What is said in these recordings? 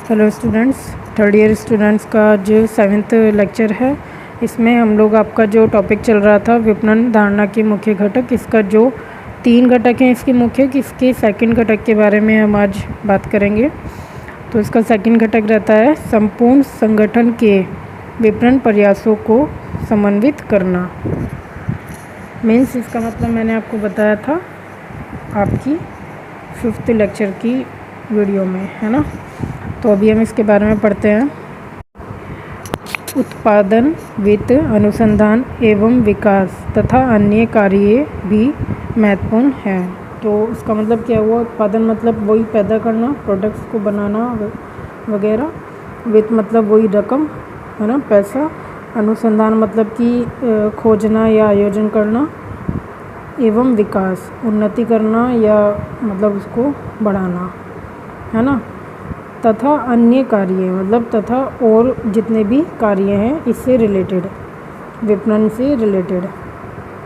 Hello students, third year students का जो 7th lecture है, इसमें हम लोग आपका जो टॉपिक चल रहा था विपणन धारणा के मुख्य घटक, इसका जो 3 घटक हैं इसके मुख्य, इसके सेकंड घटक के बारे में हम आज बात करेंगे। तो इसका सेकंड घटक रहता है संपूर्ण संगठन के विपणन प्रयासों को समन्वित करना। मीन्स इसका मतलब मैंने आपको बताया था आपकी 5th लेक्चर की वीडियो में, है ना। तो अभी हम इसके बारे में पढ़ते हैं। उत्पादन, वित्त, अनुसंधान एवं विकास तथा अन्य कार्य भी महत्वपूर्ण हैं। तो इसका मतलब क्या हुआ? उत्पादन मतलब वही पैदा करना, प्रोडक्ट्स को बनाना वगैरह। वित्त मतलब वही रकम, है ना, पैसा। अनुसंधान मतलब कि खोजना या आयोजन करना। एवं विकास, उन्नति करना या मतलब उसको बढ़ाना, है ना। तथा अन्य कार्य मतलब तथा और जितने भी कार्य हैं इससे रिलेटेड, विपणन से रिलेटेड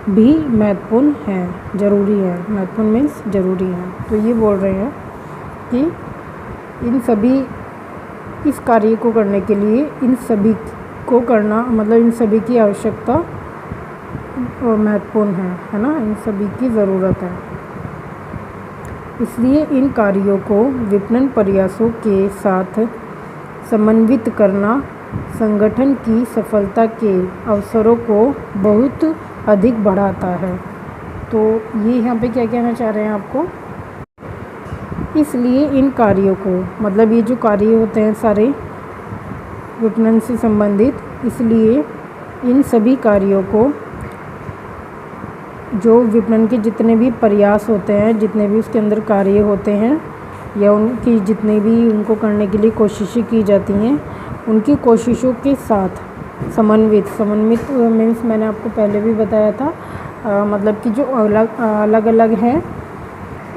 भी महत्वपूर्ण हैं, ज़रूरी है। महत्वपूर्ण मीन्स ज़रूरी है। तो ये बोल रहे हैं कि इस कार्य को करने के लिए इन सभी को करना, मतलब इन सभी की आवश्यकता महत्वपूर्ण है ना, इन सभी की ज़रूरत है। इसलिए इन कार्यों को विपणन प्रयासों के साथ समन्वित करना संगठन की सफलता के अवसरों को बहुत अधिक बढ़ाता है। तो ये यहाँ पे क्या कहना चाह रहे हैं आपको? इसलिए इन कार्यों को, मतलब ये जो कार्य होते हैं सारे विपणन से संबंधित, इसलिए इन सभी कार्यों को, जो विपणन के जितने भी प्रयास होते हैं, जितने भी उसके अंदर कार्य होते हैं या उनकी जितने भी उनको करने के लिए कोशिशें की जाती हैं, उनकी कोशिशों के साथ समन्वित मीन्स मैंने आपको पहले भी बताया था, मतलब कि जो अलग अलग हैं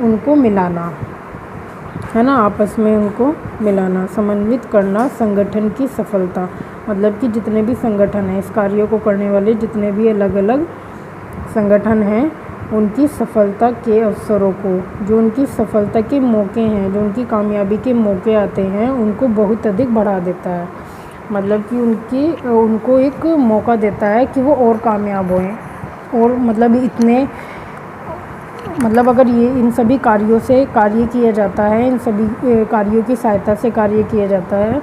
उनको मिलाना, है ना, आपस में उनको मिलाना, समन्वित करना संगठन की सफलता, मतलब कि जितने भी संगठन हैं, इस कार्यों को करने वाले जितने भी अलग अलग संगठन हैं, उनकी सफलता के अवसरों को, जो उनकी सफलता के मौके हैं, जो उनकी कामयाबी के मौके आते हैं, उनको बहुत अधिक बढ़ा देता है। मतलब कि उनको एक मौका देता है कि वो और कामयाब होएं, और मतलब इतने, मतलब अगर ये इन सभी कार्यों से कार्य किया जाता है, इन सभी कार्यों की सहायता से कार्य किया जाता है,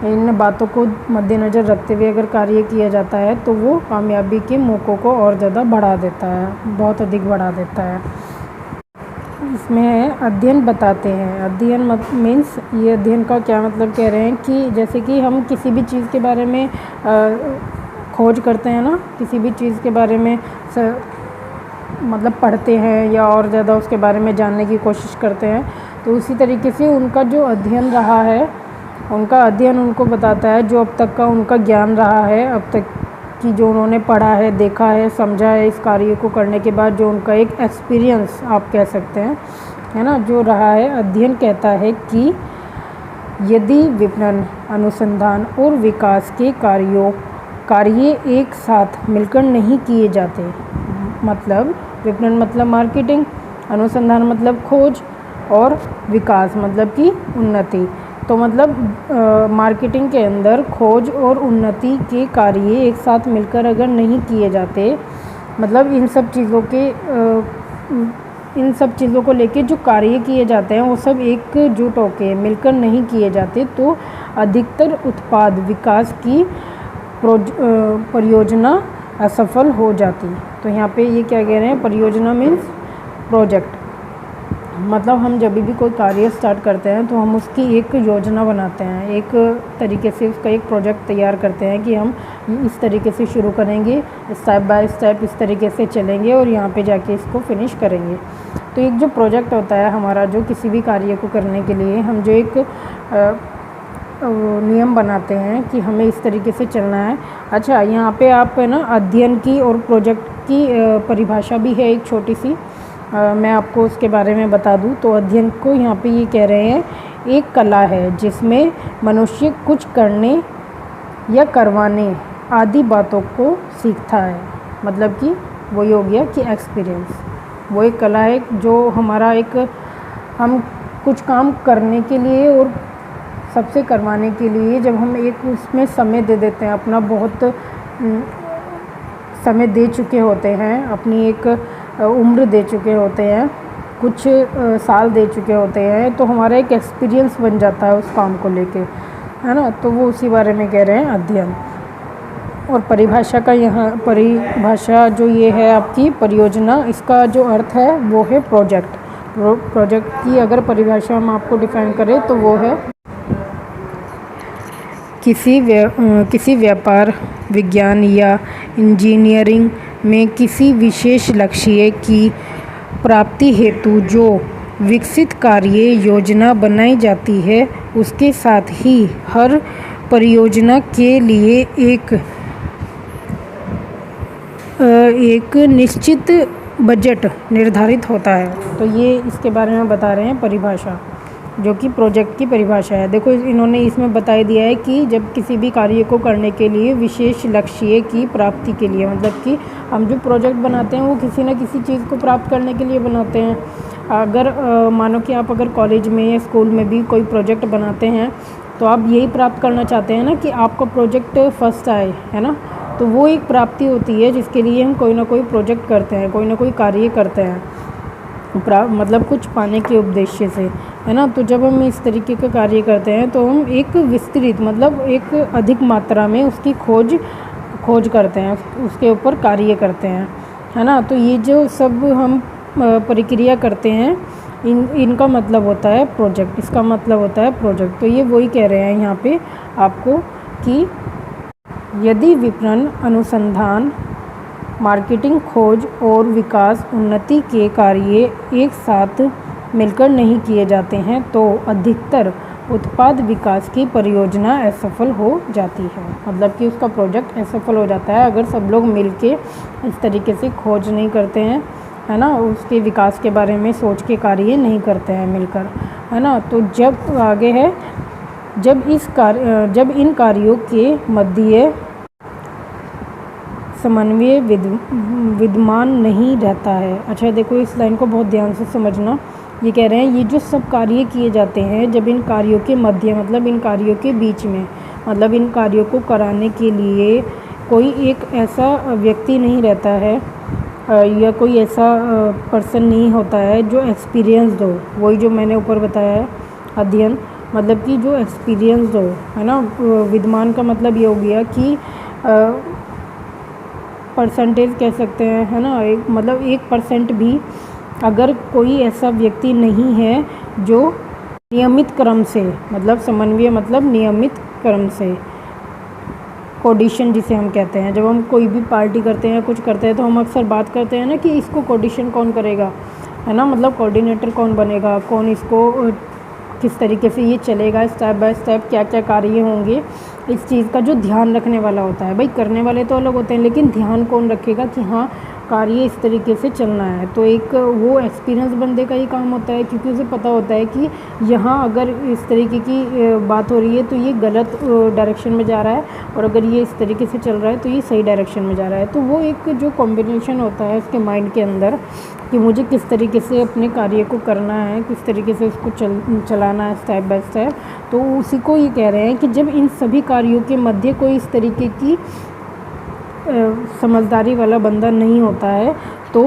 इन बातों को मद्देनज़र रखते हुए अगर कार्य किया जाता है, तो वो कामयाबी के मौक़ों को और ज़्यादा बढ़ा देता है, बहुत अधिक बढ़ा देता है। इसमें अध्ययन बताते हैं। अध्ययन मीन्स, ये अध्ययन का क्या मतलब कह रहे हैं कि जैसे कि हम किसी भी चीज़ के बारे में खोज करते हैं ना, किसी भी चीज़ के बारे में मतलब पढ़ते हैं या और ज़्यादा उसके बारे में जानने की कोशिश करते हैं, तो उसी तरीके से उनका जो अध्ययन रहा है, उनका अध्ययन उनको बताता है, जो अब तक का उनका ज्ञान रहा है, अब तक की जो उन्होंने पढ़ा है, देखा है, समझा है, इस कार्य को करने के बाद जो उनका एक एक्सपीरियंस आप कह सकते हैं, है ना, जो रहा है। अध्ययन कहता है कि यदि विपणन, अनुसंधान और विकास के कार्य एक साथ मिलकर नहीं किए जाते, मतलब विपणन मतलब मार्केटिंग, अनुसंधान मतलब खोज, और विकास मतलब कि उन्नति, तो मतलब मार्केटिंग के अंदर खोज और उन्नति के कार्य एक साथ मिलकर अगर नहीं किए जाते, मतलब इन सब चीज़ों को लेके जो कार्य किए जाते हैं वो सब एकजुट होकर मिलकर नहीं किए जाते, तो अधिकतर उत्पाद विकास की परियोजना असफल हो जाती। तो यहाँ पे ये क्या कह रहे हैं? परियोजना मीन्स प्रोजेक्ट, मतलब हम जब भी कोई कार्य स्टार्ट करते हैं तो हम उसकी एक योजना बनाते हैं, एक तरीके से उसका एक प्रोजेक्ट तैयार करते हैं कि हम इस तरीके से शुरू करेंगे, स्टेप बाय स्टेप इस तरीके से चलेंगे और यहाँ पे जाके इसको फिनिश करेंगे। तो एक जो प्रोजेक्ट होता है हमारा, जो किसी भी कार्य को करने के लिए हम जो एक नियम बनाते हैं कि हमें इस तरीके से चलना है। अच्छा, यहाँ पे आप है ना अध्ययन की और प्रोजेक्ट की परिभाषा भी है एक छोटी सी, मैं आपको उसके बारे में बता दूं। तो अध्ययन को यहाँ पे ये कह रहे हैं, एक कला है जिसमें मनुष्य कुछ करने या करवाने आदि बातों को सीखता है, मतलब कि वही हो गया कि एक्सपीरियंस। वो एक कला है जो हमारा एक, हम कुछ काम करने के लिए और सबसे करवाने के लिए जब हम एक उसमें समय दे देते हैं, अपना बहुत समय दे चुके होते हैं, अपनी एक उम्र दे चुके होते हैं, कुछ साल दे चुके होते हैं, तो हमारा एक एक्सपीरियंस बन जाता है उस काम को लेके, है ना। तो वो उसी बारे में कह रहे हैं अध्ययन। और परिभाषा का यहाँ परिभाषा जो ये है आपकी परियोजना, इसका जो अर्थ है वो है प्रोजेक्ट। प्रोजेक्ट की अगर परिभाषा हम आपको डिफाइन करें तो वो है किसी व्यापार, विज्ञान या इंजीनियरिंग में किसी विशेष लक्ष्य की प्राप्ति हेतु जो विकसित कार्य योजना बनाई जाती है, उसके साथ ही हर परियोजना के लिए एक निश्चित बजट निर्धारित होता है। तो ये इसके बारे में बता रहे हैं परिभाषा, जो कि प्रोजेक्ट की परिभाषा है। देखो इन्होंने इसमें बता दिया है कि जब किसी भी कार्य को करने के लिए विशेष लक्ष्य की प्राप्ति के लिए, मतलब कि हम जो प्रोजेक्ट बनाते हैं वो किसी न किसी चीज़ को प्राप्त करने के लिए बनाते हैं। अगर मानो कि आप अगर कॉलेज में या स्कूल में भी कोई प्रोजेक्ट बनाते हैं तो आप यही प्राप्त करना चाहते हैं ना कि आपका प्रोजेक्ट फर्स्ट आए, है ना। तो वो एक प्राप्ति होती है जिसके लिए हम कोई ना कोई प्रोजेक्ट करते हैं, कोई ना कोई कार्य करते हैं, मतलब कुछ पाने के उद्देश्य से, है ना। तो जब हम इस तरीके का कार्य करते हैं तो हम एक विस्तृत, मतलब एक अधिक मात्रा में उसकी खोज करते हैं, उसके ऊपर कार्य करते हैं, है ना। तो ये जो सब हम प्रक्रिया करते हैं, इनका मतलब होता है प्रोजेक्ट, इसका मतलब होता है प्रोजेक्ट। तो ये वही कह रहे हैं यहाँ पे आपको कि यदि विपणन, अनुसंधान, मार्केटिंग, खोज और विकास उन्नति के कार्य एक साथ मिलकर नहीं किए जाते हैं तो अधिकतर उत्पाद विकास की परियोजना असफल हो जाती है। मतलब कि उसका प्रोजेक्ट असफल हो जाता है अगर सब लोग मिलके इस तरीके से खोज नहीं करते हैं, है ना, उसके विकास के बारे में सोच के कार्य नहीं करते हैं मिलकर, है ना। तो जब आगे है, जब इन कार्यों के मध्य समन्वय विद्यमान नहीं रहता है। अच्छा देखो इस लाइन को बहुत ध्यान से समझना। ये कह रहे हैं ये जो सब कार्य किए जाते हैं, जब इन कार्यों के मध्य, मतलब इन कार्यों के बीच में, मतलब इन कार्यों को कराने के लिए कोई एक ऐसा व्यक्ति नहीं रहता है या कोई ऐसा पर्सन नहीं होता है जो एक्सपीरियंस्ड हो। वही जो मैंने ऊपर बताया है अध्ययन, मतलब कि जो एक्सपीरियंस्ड हो, है ना। विद्यमान का मतलब ये हो गया कि परसेंटेज कह सकते हैं, है ना, मतलब 1% भी अगर कोई ऐसा व्यक्ति नहीं है जो नियमित क्रम से, मतलब समन्वय मतलब नियमित क्रम से, कोऑर्डिनेशन जिसे हम कहते हैं, जब हम कोई भी पार्टी करते हैं, कुछ करते हैं, तो हम अक्सर बात करते हैं ना कि इसको कोऑर्डिनेशन कौन करेगा, है ना, मतलब कोऑर्डिनेटर कौन बनेगा, कौन इसको किस तरीके से ये चलेगा, स्टेप बाय स्टेप क्या क्या कार्य होंगे, इस चीज़ का जो ध्यान रखने वाला होता है। भाई करने वाले तो अलग होते हैं, लेकिन ध्यान कौन रखेगा कि हाँ कार्य इस तरीके से चलना है। तो एक वो एक्सपीरियंस बंदे का ही काम होता है, क्योंकि उसे पता होता है कि यहाँ अगर इस तरीके की बात हो रही है तो ये गलत डायरेक्शन में जा रहा है, और अगर ये इस तरीके से चल रहा है तो ये सही डायरेक्शन में जा रहा है। तो वो एक जो कॉम्बिनेशन होता है उसके माइंड के अंदर कि मुझे किस तरीके से अपने कार्य को करना है, किस तरीके से उसको चलाना है स्टेप बाय स्टेप। तो उसी को ये कह रहे हैं कि जब इन सभी कार्यों के मध्य कोई इस तरीके की समझदारी वाला बंदा नहीं होता है तो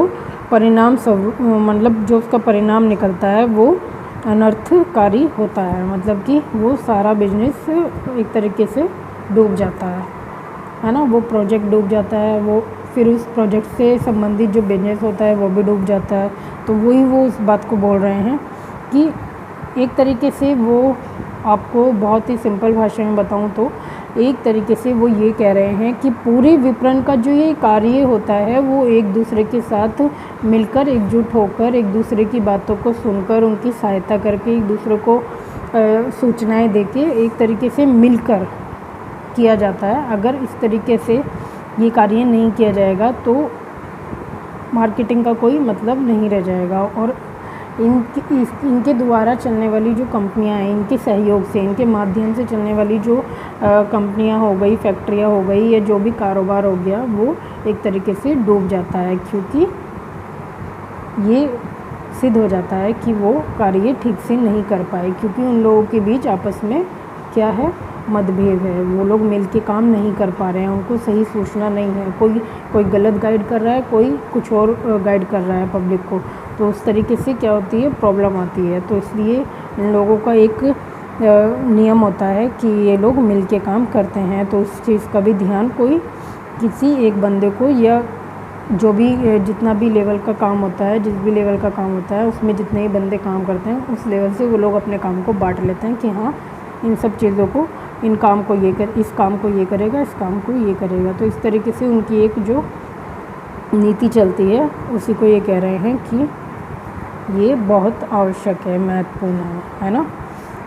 परिणाम सब, मतलब जो उसका परिणाम निकलता है वो अनर्थकारी होता है। मतलब कि वो सारा बिजनेस एक तरीके से डूब जाता है ना, वो प्रोजेक्ट डूब जाता है, वो फिर उस प्रोजेक्ट से संबंधित जो बिजनेस होता है वो भी डूब जाता है। तो वही वो उस बात को बोल रहे हैं कि एक तरीके से वो आपको बहुत ही सिंपल भाषा में बताऊं तो एक तरीके से वो ये कह रहे हैं कि पूरे विपणन का जो ये कार्य होता है वो एक दूसरे के साथ मिलकर, एकजुट होकर, एक दूसरे की बातों को सुनकर, उनकी सहायता करके, एक दूसरे को सूचनाएं देके एक तरीके से मिलकर किया जाता है। अगर इस तरीके से ये कार्य नहीं किया जाएगा तो मार्केटिंग का कोई मतलब नहीं रह जाएगा। और इनके द्वारा चलने वाली जो कंपनियां हैं, इनके सहयोग से, इनके माध्यम से चलने वाली जो कंपनियां हो गई, फैक्ट्रियां हो गई, या जो भी कारोबार हो गया, वो एक तरीके से डूब जाता है, क्योंकि ये सिद्ध हो जाता है कि वो कार्य ठीक से नहीं कर पाए, क्योंकि उन लोगों के बीच आपस में क्या है, मतभेद है। वो लोग मिल के काम नहीं कर पा रहे हैं, उनको सही सूचना नहीं है, कोई गलत गाइड कर रहा है, कोई कुछ और गाइड कर रहा है पब्लिक को। तो उस तरीके से क्या होती है, प्रॉब्लम आती है। तो इसलिए इन लोगों का एक नियम होता है कि ये लोग मिल के काम करते हैं। तो उस चीज़ का भी ध्यान कोई किसी एक बंदे को, या जो भी जितना भी लेवल का काम होता है, जिस भी लेवल का काम होता है उसमें जितने ही बंदे काम करते हैं, उस लेवल से वो लोग अपने काम को बांट लेते हैं कि हाँ इन सब चीज़ों को, इन काम को ये कर, इस काम को ये करेगा, इस काम को ये करेगा। तो इस तरीके से उनकी एक जो नीति चलती है उसी को ये कह रहे हैं कि ये बहुत आवश्यक है, महत्वपूर्ण है ना।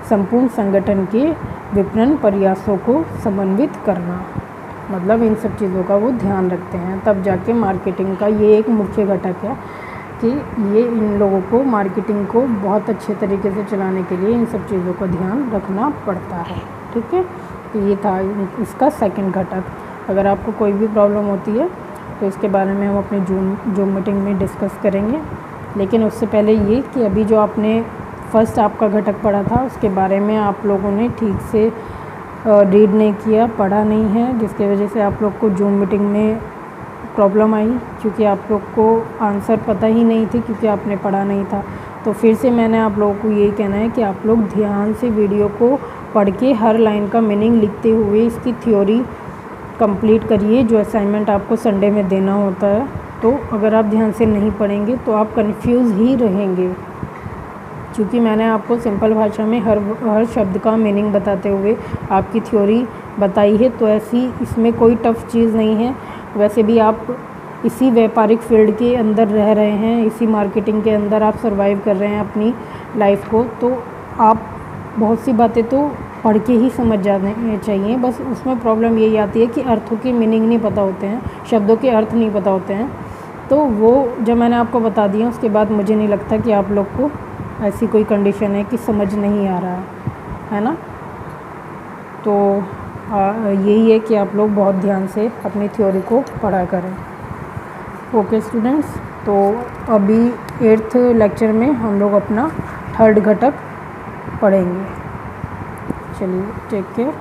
संपूर्ण संगठन के विपणन प्रयासों को समन्वित करना, मतलब इन सब चीज़ों का वो ध्यान रखते हैं। तब जाके मार्केटिंग का ये एक मुख्य घटक है कि ये इन लोगों को मार्केटिंग को बहुत अच्छे तरीके से चलाने के लिए इन सब चीज़ों का ध्यान रखना पड़ता है। ठीक है, तो ये था इसका सेकंड घटक। अगर आपको कोई भी प्रॉब्लम होती है तो इसके बारे में हम अपने जूम मीटिंग में डिस्कस करेंगे। लेकिन उससे पहले ये कि अभी जो आपने फर्स्ट आपका घटक पढ़ा था उसके बारे में आप लोगों ने ठीक से रीड नहीं किया, पढ़ा नहीं है, जिसकी वजह से आप लोग को जूम मीटिंग में प्रॉब्लम आई, क्योंकि आप लोग को आंसर पता ही नहीं थे क्योंकि आपने पढ़ा नहीं था। तो फिर से मैंने आप लोगों को यही कहना है कि आप लोग ध्यान से वीडियो को पढ़ के हर लाइन का मीनिंग लिखते हुए इसकी थ्योरी कंप्लीट करिए, जो असाइनमेंट आपको संडे में देना होता है। तो अगर आप ध्यान से नहीं पढ़ेंगे तो आप कंफ्यूज ही रहेंगे, क्योंकि मैंने आपको सिंपल भाषा में हर शब्द का मीनिंग बताते हुए आपकी थ्योरी बताई है। तो ऐसी इसमें कोई टफ़ चीज़ नहीं है। वैसे भी आप इसी व्यापारिक फील्ड के अंदर रह रहे हैं, इसी मार्केटिंग के अंदर आप सर्वाइव कर रहे हैं अपनी लाइफ को, तो आप बहुत सी बातें तो पढ़ के ही समझ जाने चाहिए। बस उसमें प्रॉब्लम यही आती है कि अर्थों के मीनिंग नहीं पता होते हैं, शब्दों के अर्थ नहीं पता होते हैं। तो वो जब मैंने आपको बता दिया उसके बाद मुझे नहीं लगता कि आप लोग को ऐसी कोई कंडीशन है कि समझ नहीं आ रहा है ना। तो यही है कि आप लोग बहुत ध्यान से अपनी थ्योरी को पढ़ा करें। ओके स्टूडेंट्स, तो अभी 8th लेक्चर में हम लोग अपना थर्ड घटक पढ़ेंगे। चलिए, टेक केयर।